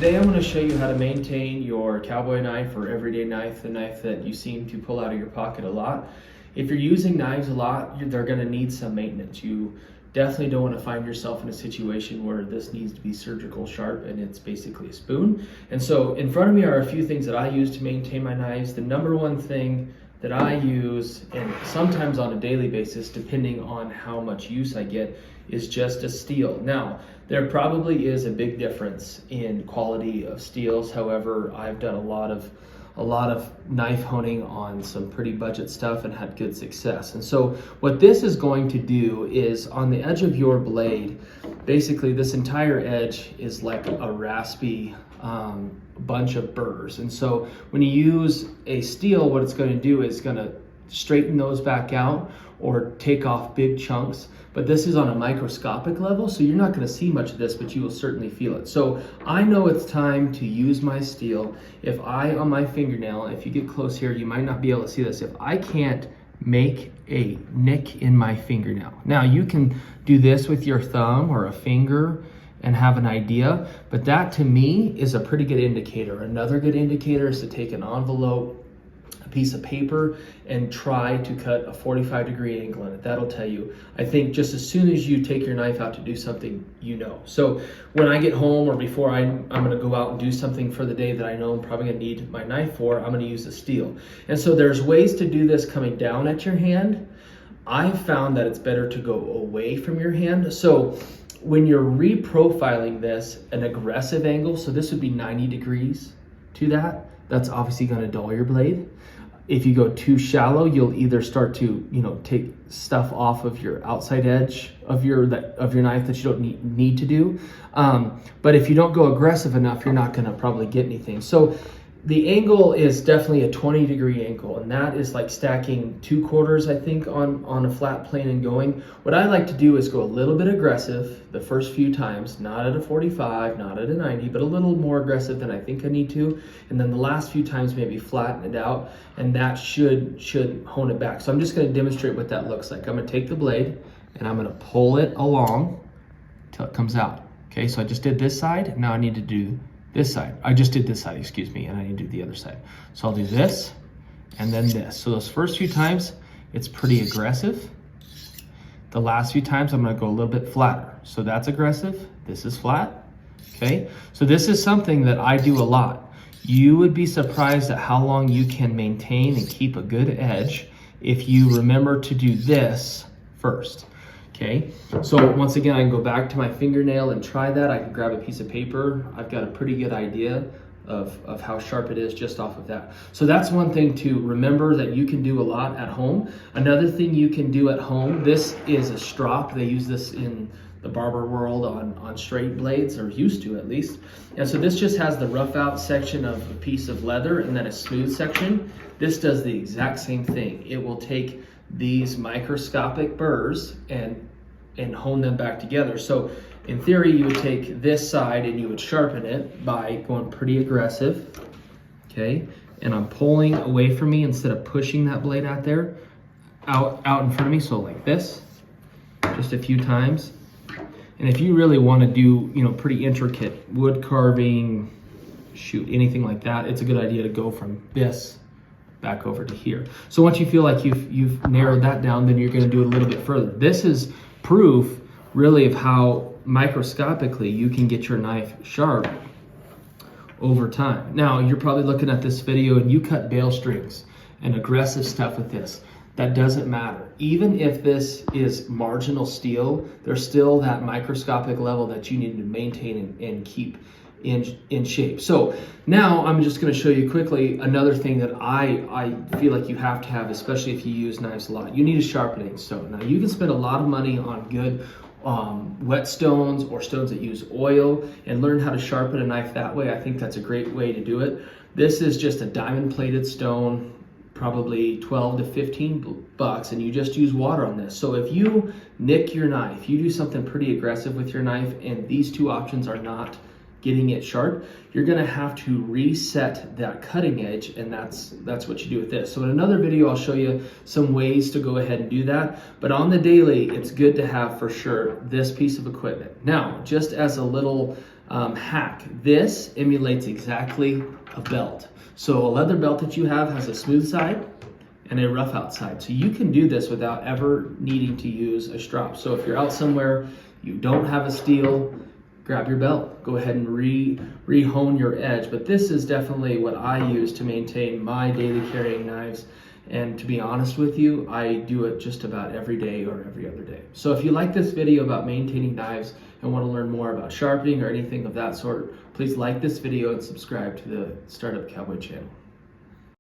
today I'm going to show you how to maintain your cowboy knife or everyday knife, the knife that you seem to pull out of your pocket a lot. If you're using knives a lot, they're going to need some maintenance. You definitely don't want to find yourself in a situation where this needs to be surgical sharp and it's basically a spoon. And so in front of me are a few things that I use to maintain my knives. The number one thing that I use, and sometimes on a daily basis, depending on how much use I get, is just a steel. Now, there probably is a big difference in quality of steels. However, I've done a lot of knife honing on some pretty budget stuff and had good success. And so what this is going to do is on the edge of your blade, basically this entire edge is like a raspy bunch of burrs. And so when you use a steel, what it's going to do is going to straighten those back out or take off big chunks. But this is on a microscopic level, so you're not going to see much of this, but you will certainly feel it. So I know it's time to use my steel. If on my fingernail, if you get close here, you might not be able to see this. If I can't make a nick in my fingernail. Now you can do this with your thumb or a finger and have an idea, but that to me is a pretty good indicator. Another good indicator is to take an envelope, a piece of paper, and try to cut a 45-degree angle in it. That'll tell you. I think just as soon as you take your knife out to do something, you know. So when I get home or before I'm gonna go out and do something for the day that I know I'm probably gonna need my knife for, I'm gonna use the steel. And so there's ways to do this coming down at your hand. I've found that it's better to go away from your hand. So when you're reprofiling this, an aggressive angle, so this would be 90 degrees to that, that's obviously gonna dull your blade. If you go too shallow, you'll either start to, take stuff off of your outside edge of your knife that you don't need to do. But if you don't go aggressive enough, you're not gonna probably get anything. So the angle is definitely a 20-degree angle, and that is like stacking 2/4, I think, on a flat plane and going. What I like to do is go a little bit aggressive the first few times, not at a 45, not at a 90, but a little more aggressive than I think I need to. And then the last few times maybe flatten it out, and that should hone it back. So I'm just gonna demonstrate what that looks like. I'm gonna take the blade and I'm gonna pull it along till it comes out. Okay, so I just did this side, now I need to do this side. I just did this side, excuse me, and I need to do the other side. So I'll do this and then this. So those first few times, it's pretty aggressive. The last few times, I'm gonna go a little bit flatter. So that's aggressive, this is flat, okay? So this is something that I do a lot. You would be surprised at how long you can maintain and keep a good edge if you remember to do this first. Okay, so once again, I can go back to my fingernail and try that. I can grab a piece of paper. I've got a pretty good idea of how sharp it is just off of that. So that's one thing to remember that you can do a lot at home. Another thing you can do at home, this is a strop. They use this in the barber world on straight blades, or used to at least. And so this just has the rough out section of a piece of leather and then a smooth section. This does the exact same thing. It will take these microscopic burrs and hone them back together. So in theory, you would take this side and you would sharpen it by going pretty aggressive, okay? And I'm pulling away from me instead of pushing that blade out there, out in front of me. So like this, just a few times. And if you really want to do, pretty intricate wood carving, anything like that, it's a good idea to go from this back over to here. So once you feel like you've narrowed that down, then you're going to do it a little bit further. This is proof really of how microscopically you can get your knife sharp over time. Now you're probably looking at this video and you cut bail strings and aggressive stuff with this. That doesn't matter. Even if this is marginal steel, there's still that microscopic level that you need to maintain and keep in shape. So now I'm just going to show you quickly another thing that I feel like you have to have, especially if you use knives a lot. You need a sharpening stone. Now you can spend a lot of money on good wet stones or stones that use oil and learn how to sharpen a knife that way. I think that's a great way to do it. This is just a diamond plated stone, probably 12 to 15 bucks, and you just use water on this. So if you nick your knife, you do something pretty aggressive with your knife, and these two options are not getting it sharp, you're gonna have to reset that cutting edge, and that's what you do with this. So in another video, I'll show you some ways to go ahead and do that. But on the daily, it's good to have for sure this piece of equipment. Now, just as a little hack, this emulates exactly a belt. So a leather belt that you have has a smooth side and a rough outside. So you can do this without ever needing to use a strap. So if you're out somewhere, you don't have a steel, grab your belt, go ahead and re-hone your edge. But this is definitely what I use to maintain my daily carrying knives. And to be honest with you, I do it just about every day or every other day. So if you like this video about maintaining knives and want to learn more about sharpening or anything of that sort, please like this video and subscribe to the Startup Cowboy channel.